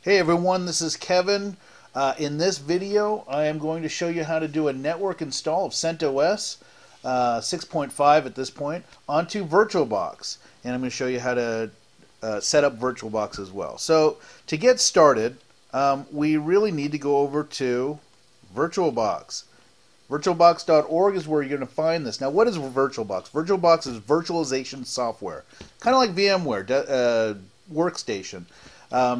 Hey everyone, this is Kevin. In this video, I am going to show you how to do a network install of CentOS 6.5 at this point onto VirtualBox. And I'm going to show you how to set up VirtualBox as well. So to get started, we really need to go over to VirtualBox. VirtualBox.org is where you're going to find this. Now, what is VirtualBox? VirtualBox is virtualization software, kind of like VMware, workstation.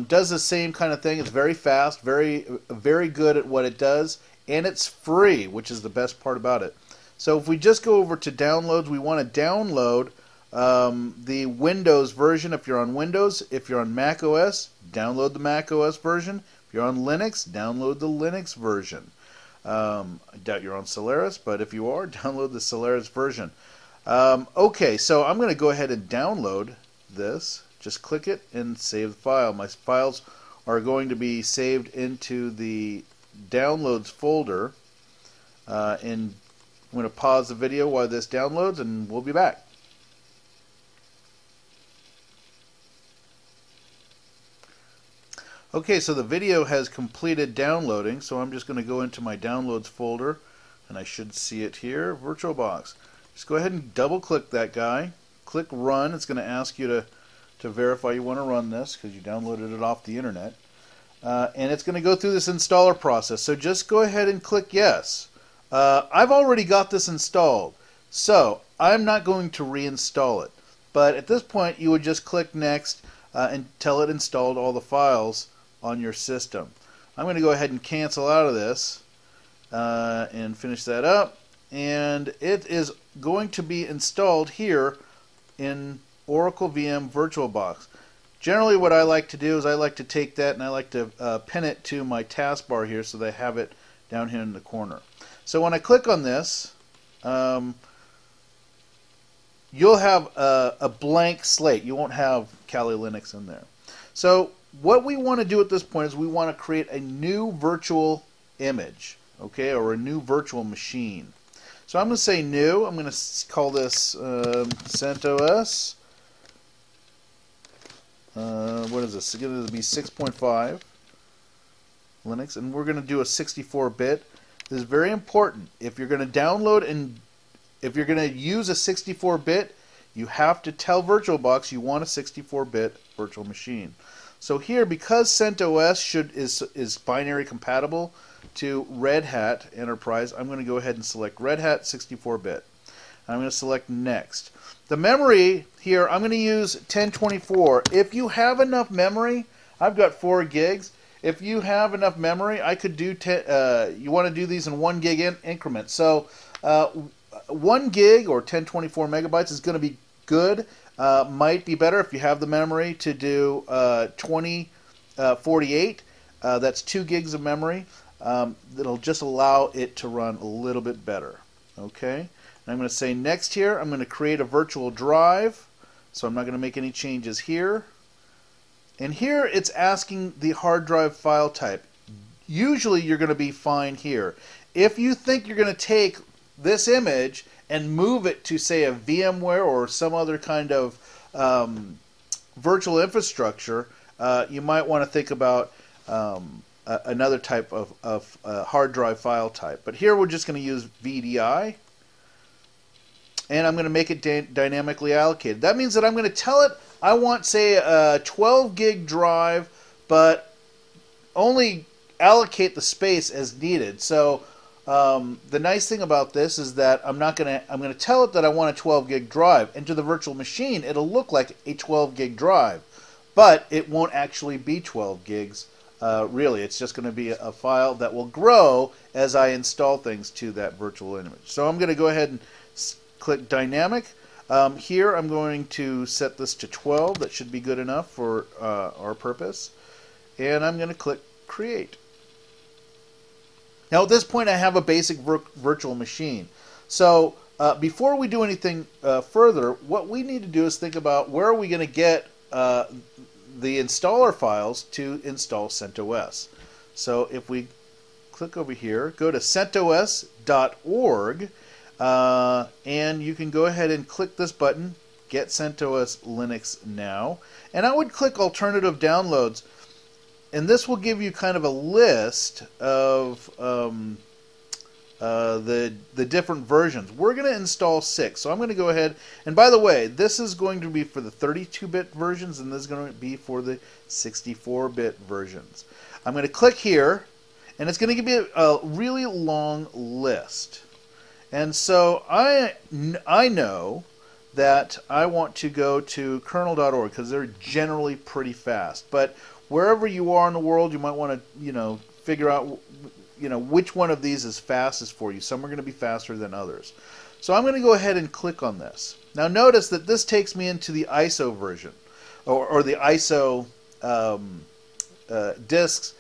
Does the same kind of thing. It's very fast, very good at what it does, and it's free, which is the best part about it. So if we just go over to downloads, we want to download the Windows version if you're on Windows. If you're on Mac OS, download the Mac OS version. If you're on Linux, download the Linux version. I doubt you're on Solaris, but if you are, download the Solaris version. Okay, so I'm going to go ahead and download this. Just click it and save the file. My files are going to be saved into the downloads folder. And I'm going to pause the video while this downloads, and we'll be back. Okay, so the video has completed downloading, so I'm just going to go into my downloads folder, and I should see it here, VirtualBox. Just go ahead and double click that guy. Click Run. It's going to ask you to verify you want to run this because you downloaded it off the internet. And it's going to go through this installer process. So just go ahead and click Yes. I've already got this installed, so I'm not going to reinstall it. But at this point, you would just click Next until it installed all the files on your system. I'm going to go ahead and cancel out of this and finish that up. And it is going to be installed here in Oracle VM VirtualBox. Generally what I like to do is I like to take that and I like to pin it to my taskbar here so that I have it down here in the corner. So when I click on this, you'll have a blank slate. You won't have Kali Linux in there. So what we want to do at this point is we want to create a new virtual image, okay, or a new virtual machine. So I'm going to say new. I'm going to call this CentOS. What is this? It's going to be 6.5 Linux, and we're going to do a 64-bit. This is very important. If you're going to download and if you're going to use a 64-bit, you have to tell VirtualBox you want a 64-bit virtual machine. So here, because CentOS is binary compatible to Red Hat Enterprise, I'm going to go ahead and select Red Hat 64-bit. I'm going to select Next. The memory here, I'm going to use 1024. If you have enough memory, I've got 4 gigs. If you have enough memory, I could do you want to do these in 1 gig increments. So 1 gig or 1024 megabytes is going to be good. Might be better if you have the memory to do 2048. That's 2 gigs of memory. That'll just allow it to run a little bit better. Okay. And I'm going to say next here. I'm going to create a virtual drive. So I'm not going to make any changes here. And here it's asking the hard drive file type. Usually you're going to be fine here. If you think you're going to take this image and move it to, say, a VMware or some other kind of virtual infrastructure, you might want to think about another type of hard drive file type. But here we're just going to use VDI. And I'm going to make it dynamically allocated. That means that I'm going to tell it I want, say, a 12 gig drive, but only allocate the space as needed. So the nice thing about this is that I'm going to tell it that I want a 12 gig drive, and to the virtual machine it'll look like a 12 gig drive, but it won't actually be 12 gigs. Really, it's just going to be a file that will grow as I install things to that virtual image. So I'm going to go ahead and click Dynamic. Here I'm going to set this to 12. That should be good enough for our purpose. And I'm going to click Create. Now at this point I have a basic virtual machine. So before we do anything further, what we need to do is think about where are we going to get the installer files to install CentOS. So if we click over here, go to centos.org, and you can go ahead and click this button, Get CentOS Linux Now, and I would click Alternative Downloads. and this will give you kind of a list of the different versions. We're going to install 6, so I'm going to go ahead, and by the way, this is going to be for the 32-bit versions, and this is going to be for the 64-bit versions. I'm going to click here, and it's going to give me a really long list. And so I know that I want to go to kernel.org because they're generally pretty fast. But wherever you are in the world, you might want to, figure out, which one of these is fastest for you. Some are going to be faster than others. So I'm going to go ahead and click on this. Now notice that this takes me into the ISO version, or the ISO disks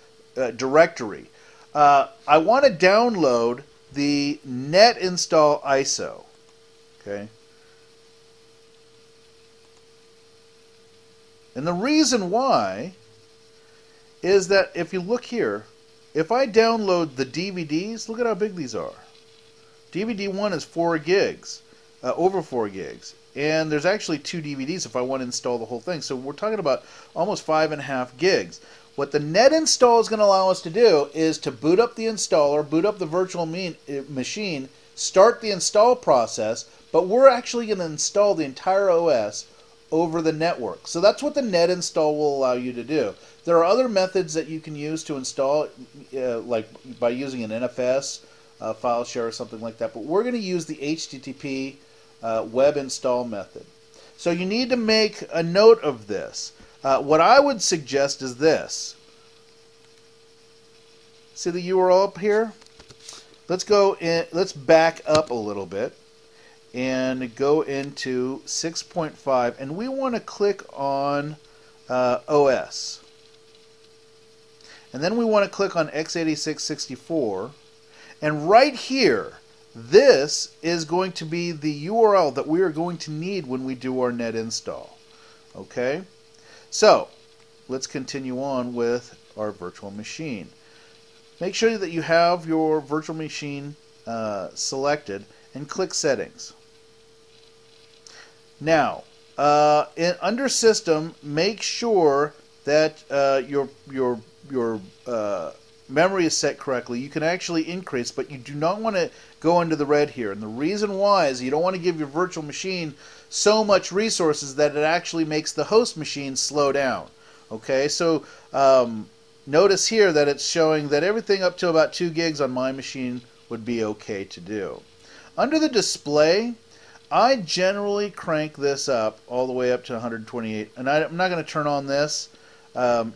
directory. I want to download the net install ISO. Okay. And the reason why is that if you look here, if I download the DVDs, look at how big these are. DVD 1 is 4 gigs, over 4 gigs. And there's actually 2 DVDs if I want to install the whole thing. So we're talking about almost 5.5 gigs. What the net install is going to allow us to do is to boot up the installer, boot up the virtual machine, start the install process, but we're actually going to install the entire OS over the network. So that's what the net install will allow you to do. There are other methods that you can use to install, like by using an NFS file share or something like that, but we're going to use the HTTP web install method. So you need to make a note of this. What I would suggest is this. See the URL up here? Let's go in, let's back up a little bit and go into 6.5, and we want to click on OS. And then we want to click on x86-64, and right here, this is going to be the URL that we are going to need when we do our net install. Okay? So, let's continue on with our virtual machine. Make sure that you have your virtual machine selected and click Settings. Now, under System, make sure that your memory is set correctly. You can actually increase, but you do not want to go into the red here. And the reason why is you don't want to give your virtual machine so much resources that it actually makes the host machine slow down. Okay, so notice here that it's showing that everything up to about 2 gigs on my machine would be okay to do. Under the display, I generally crank this up all the way up to 128, and I'm not going to turn on this.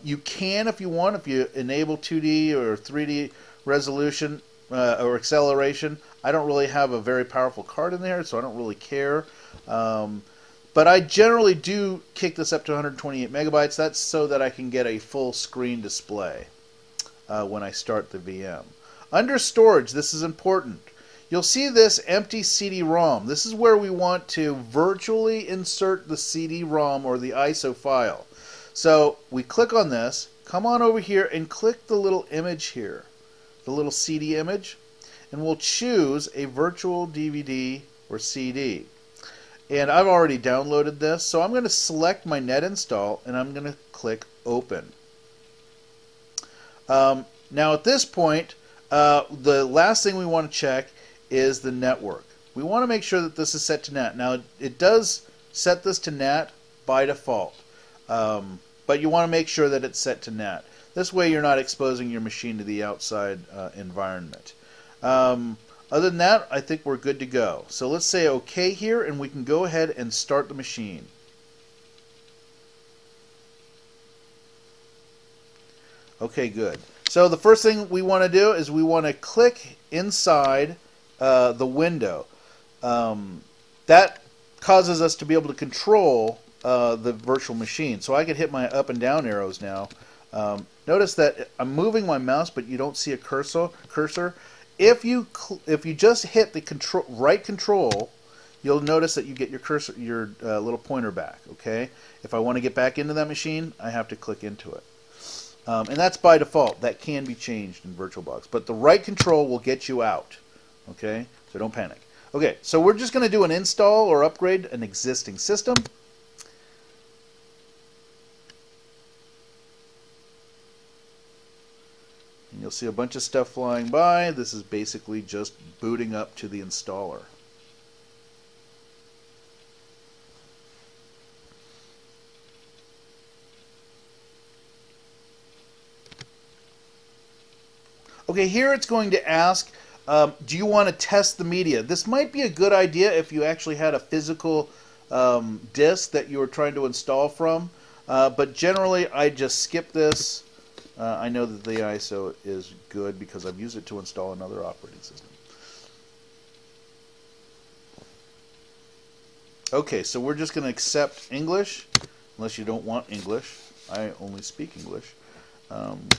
You can if you want, if you enable 2D or 3D resolution or acceleration. I don't really have a very powerful card in there, so I don't really care. But I generally do kick this up to 128 megabytes. That's so that I can get a full screen display when I start the VM. Under storage, this is important. You'll see this empty CD-ROM. This is where we want to virtually insert the CD-ROM or the ISO file. So we click on this, come on over here and click the little image here, the little CD image, and we'll choose a virtual DVD or CD. And I've already downloaded this, so I'm going to select my net install and I'm going to click Open. Now at this point, the last thing we want to check is the network. We want to make sure that this is set to NAT. Now it does set this to NAT by default, but you want to make sure that it's set to NAT. This way you're not exposing your machine to the outside environment. Other than that, I think we're good to go. So let's say OK here, and we can go ahead and start the machine. Okay, good. So the first thing we want to do is we want to click inside the window. That causes us to be able to control the virtual machine. So I could hit my up and down arrows now. Notice that I'm moving my mouse, but you don't see a cursor. If you just hit the right control, you'll notice that you get your cursor, your little pointer back. Okay. If I want to get back into that machine, I have to click into it. And that's by default. That can be changed in VirtualBox. But the right control will get you out. Okay? So don't panic. Okay, so we're just going to do an install or upgrade an existing system. And you'll see a bunch of stuff flying by. This is basically just booting up to the installer. Okay, here it's going to ask, do you want to test the media? This might be a good idea if you actually had a physical disk that you were trying to install from, but generally I just skip this. I know that the ISO is good because I've used it to install another operating system. Okay, so we're just going to accept English, unless you don't want English. I only speak English.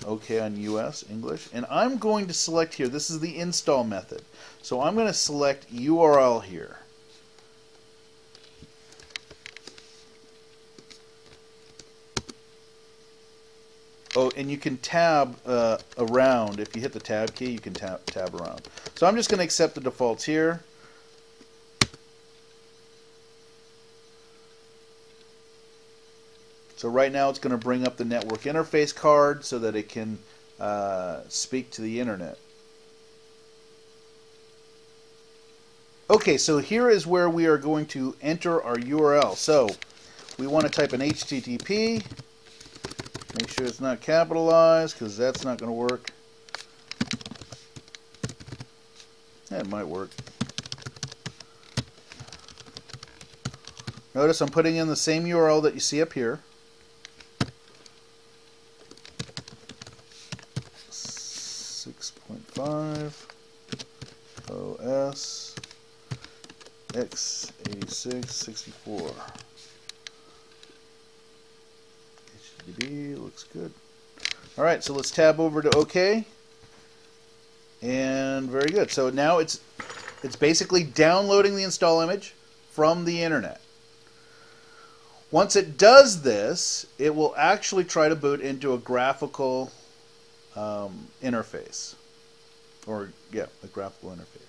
Okay on US, English. And I'm going to select here, this is the install method. So I'm going to select URL here. Oh, and you can tab around. If you hit the tab key, you can tab around. So I'm just going to accept the defaults here. So right now it's going to bring up the network interface card so that it can speak to the internet. Okay, so here is where we are going to enter our URL. So we want to type in HTTP. Make sure it's not capitalized because that's not going to work. That might work. Notice I'm putting in the same URL that you see up here. 6.5 OS x86-64. HTTP looks good. Alright, so let's tab over to OK. And very good. So now it's basically downloading the install image from the internet. Once it does this, it will actually try to boot into a graphical interface. Or, yeah, a graphical interface.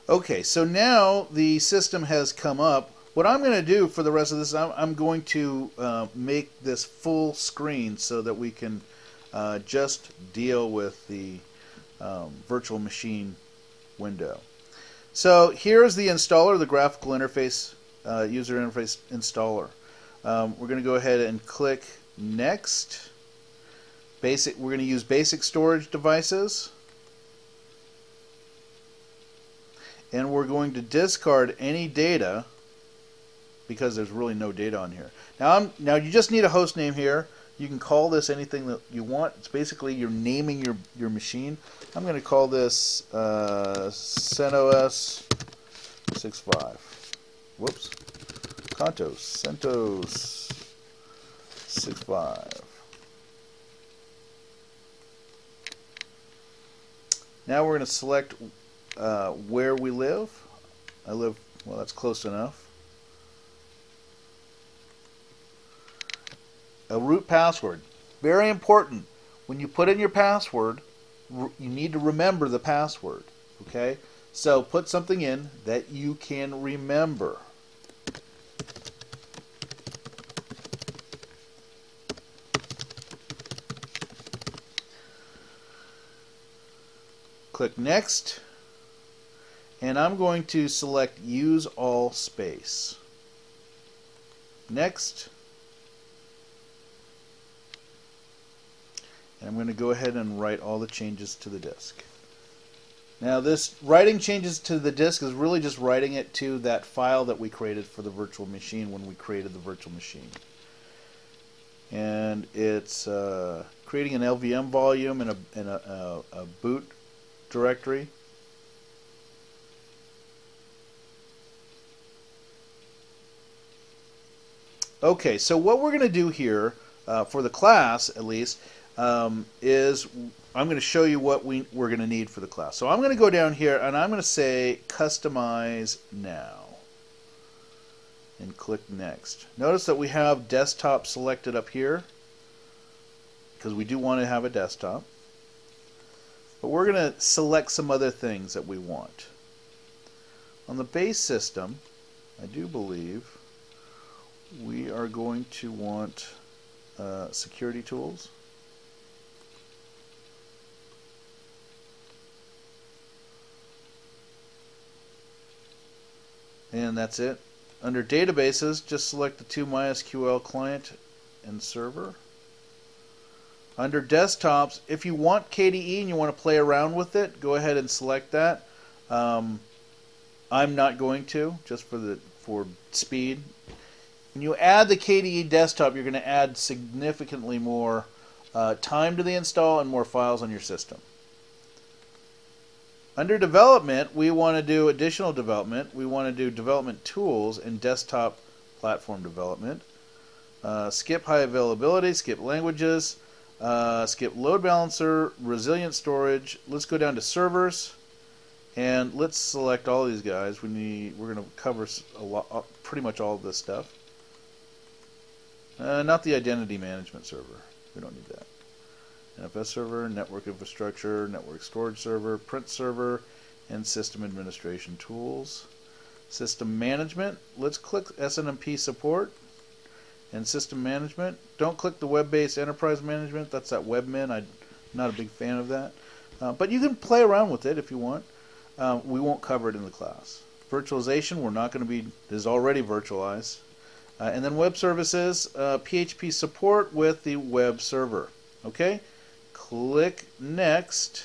Okay, so now the system has come up. What I'm going to do for the rest of this, I'm going to make this full screen so that we can just deal with the virtual machine window. So here's the installer, the graphical interface, user interface installer. We're going to go ahead and click Next. We're going to use basic storage devices. And we're going to discard any data because there's really no data on here. Now you just need a host name here. You can call this anything that you want. It's basically you're naming your machine. I'm going to call this CentOS 65. Whoops. Centos 65. Now we're going to select where we live. I live, well, that's close enough. A root password. Very important. When you put in your password, you need to remember the password. Okay? So put something in that you can remember. Click Next. And I'm going to select Use All Space. Next. And I'm going to go ahead and write all the changes to the disk. Now this writing changes to the disk is really just writing it to that file that we created for the virtual machine when we created the virtual machine. And it's creating an LVM volume and a boot directory. Okay, so what we're going to do here, for the class at least, is I'm going to show you what we're going to need for the class. So I'm going to go down here and I'm going to say Customize Now. And click Next. Notice that we have desktop selected up here because we do want to have a desktop. But we're going to select some other things that we want. On the base system, I do believe we are going to want security tools. And that's it. Under databases, just select the two MySQL client and server. Under desktops, if you want KDE and you want to play around with it, go ahead and select that. I'm not going to, just for speed. When you add the KDE desktop, you're going to add significantly more time to the install and more files on your system. Under development, we want to do additional development. We want to do development tools and desktop platform development. Skip high availability, skip languages, skip load balancer, resilient storage. Let's go down to servers, and let's select all these guys. We're going to cover pretty much all of this stuff. Not the identity management server. We don't need that. NFS server, network infrastructure, network storage server, print server, and system administration tools. System management, let's click SNMP support and system management. Don't click the web-based enterprise management. That's that webmin. I'm not a big fan of that. But you can play around with it if you want. We won't cover it in the class. Virtualization, we're not going to be, it is already virtualized. And then web services, PHP support with the web server. Okay? Click next,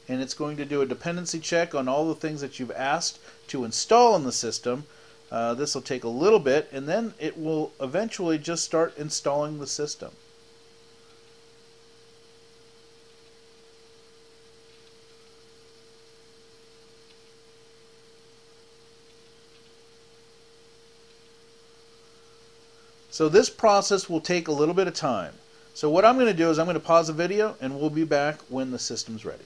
and it's going to do a dependency check on all the things that you've asked to install in the system. This will take a little bit, and then it will eventually just start installing the system. So this process will take a little bit of time. So what I'm going to do is I'm going to pause the video, and we'll be back when the system's ready.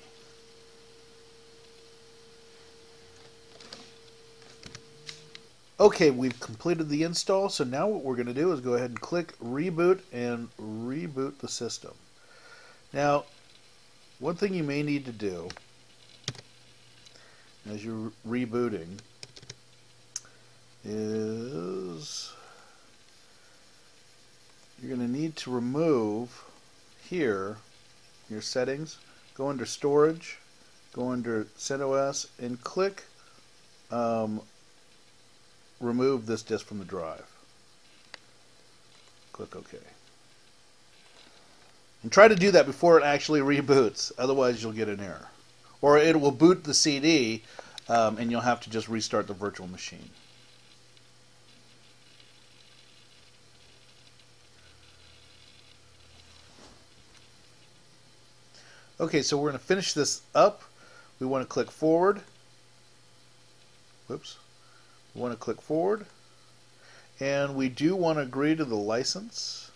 Okay, we've completed the install, so now what we're going to do is go ahead and click reboot and reboot the system. Now, one thing you may need to do as you're rebooting is you're going to need to remove here your settings, go under storage, go under CentOS, and click remove this disk from the drive. Click OK. And try to do that before it actually reboots, otherwise you'll get an error. Or it will boot the CD and you'll have to just restart the virtual machine. Okay, so we're going to finish this up. We want to click forward. Whoops. We want to click forward. And we do want to agree to the license.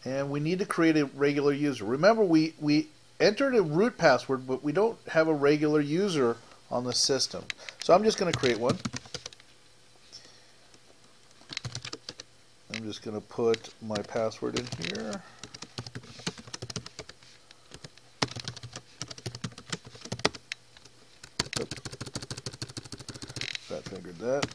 And we need to create a regular user. Remember, we entered a root password, but we don't have a regular user on the system. So I'm just going to create one. I'm just going to put my password in here. Fat fingered that.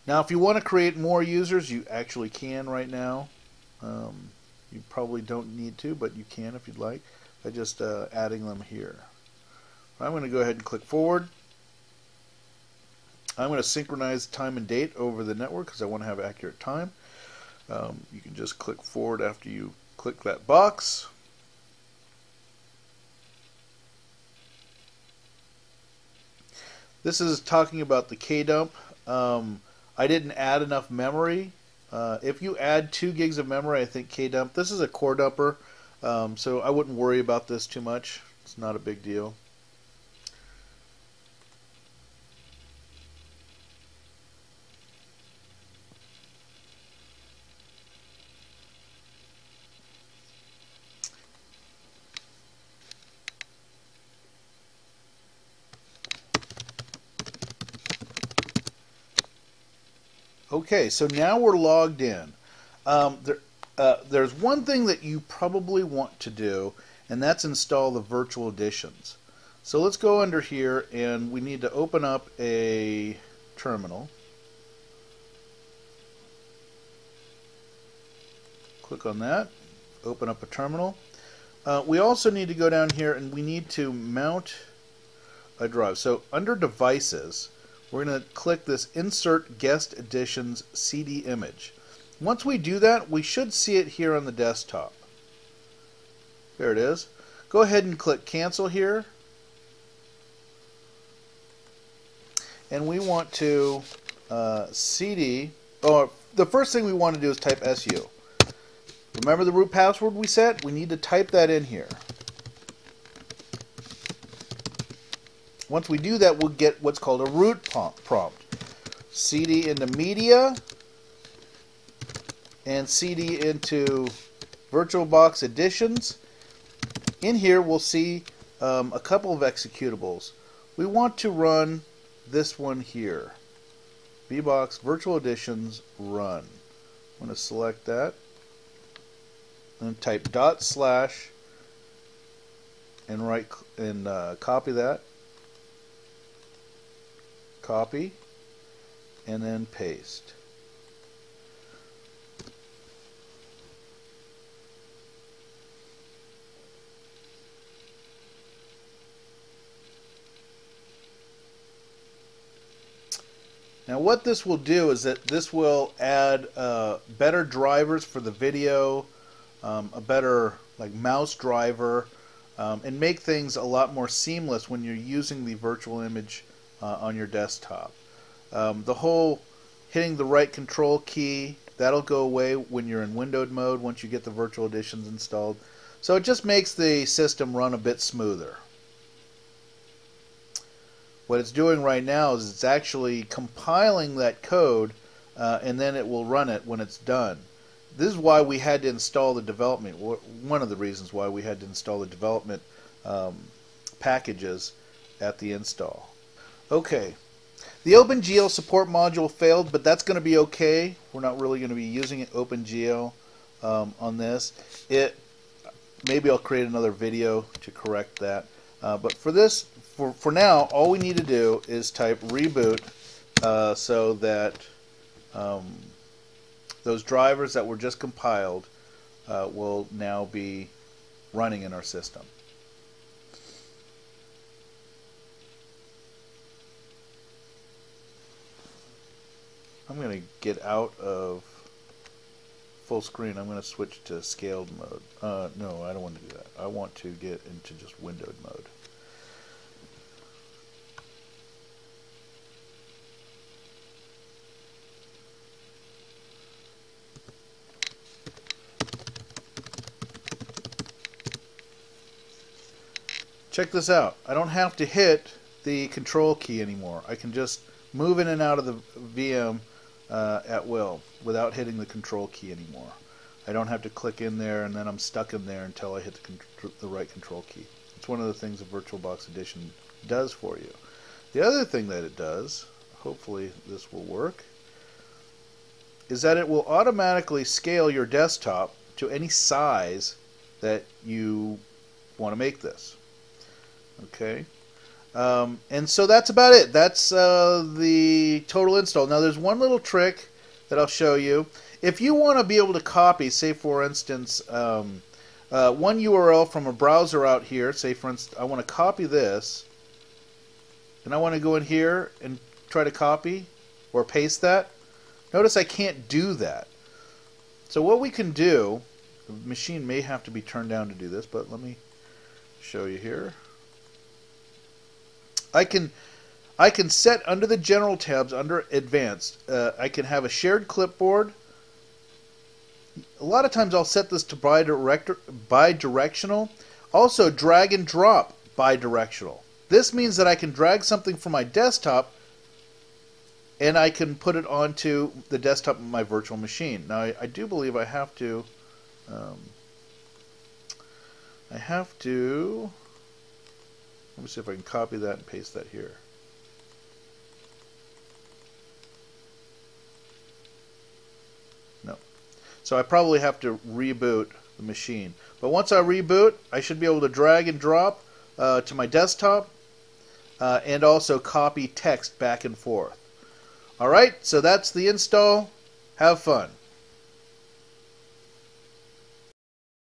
Now, if you want to create more users, you actually can right now. You probably don't need to, but you can if you'd like, by just adding them here. I'm going to go ahead and click forward. I'm going to synchronize time and date over the network because I want to have accurate time. You can just click forward after you click that box. This is talking about the KDump. I didn't add enough memory. If you add 2 gigs of memory, I think KDump, this is a core dumper, so I wouldn't worry about this too much. It's not a big deal. Okay, so now we're logged in. There's one thing that you probably want to do, and that's install the virtual editions. So let's go under here, and we need to open up a terminal. Click on that, open up a terminal. We also need to go down here and we need to mount a drive. So under devices, we're going to click this Insert Guest Editions CD image. Once we do that, we should see it here on the desktop. There it is. Go ahead and click Cancel here. And we want to CD, or the first thing we want to do is type SU. Remember the root password we set? We need to type that in here. Once we do that, we'll get what's called a root prompt. CD into Media and CD into VirtualBox Editions. In here, we'll see a couple of executables. We want to run this one here. VBox Virtual Editions Run. I'm going to select that. And type / and copy that. Copy and then paste. Now what this will do is that this will add better drivers for the video, a better mouse driver, and make things a lot more seamless when you're using the virtual image on your desktop. The whole hitting the right control key, that'll go away when you're in windowed mode once you get the virtual editions installed. So it just makes the system run a bit smoother. What it's doing right now is it's actually compiling that code and then it will run it when it's done. This is why we had to install the development, one of the reasons why we had to install the development packages at the install. Okay, the OpenGL support module failed, but that's going to be okay. We're not really going to be using OpenGL on this. Maybe I'll create another video to correct that. But for this, for now, all we need to do is type reboot so that those drivers that were just compiled will now be running in our system. I'm going to get out of full screen. I'm going to switch to scaled mode. No, I don't want to do that. I want to get into just windowed mode. Check this out. I don't have to hit the control key anymore. I can just move in and out of the VM at will without hitting the control key anymore. I don't have to click in there and then I'm stuck in there until I hit the right control key. It's one of the things that VirtualBox Edition does for you. The other thing that it does, hopefully this will work, is that it will automatically scale your desktop to any size that you want to make this. Okay, and so that's about it. That's the total install. Now there's one little trick that I'll show you. If you want to be able to copy, say for instance, one URL from a browser out here, say for instance, I want to copy this, and I want to go in here and try to copy or paste that. Notice I can't do that. So what we can do, the machine may have to be turned down to do this, but let me show you here. I can set under the general tabs, under advanced, I can have a shared clipboard. A lot of times I'll set this to bidirectional. Also drag and drop bidirectional. This means that I can drag something from my desktop and I can put it onto the desktop of my virtual machine. Now I do believe I have to let me see if I can copy that and paste that here. No. So I probably have to reboot the machine. But once I reboot, I should be able to drag and drop to my desktop and also copy text back and forth. Alright, so that's the install. Have fun.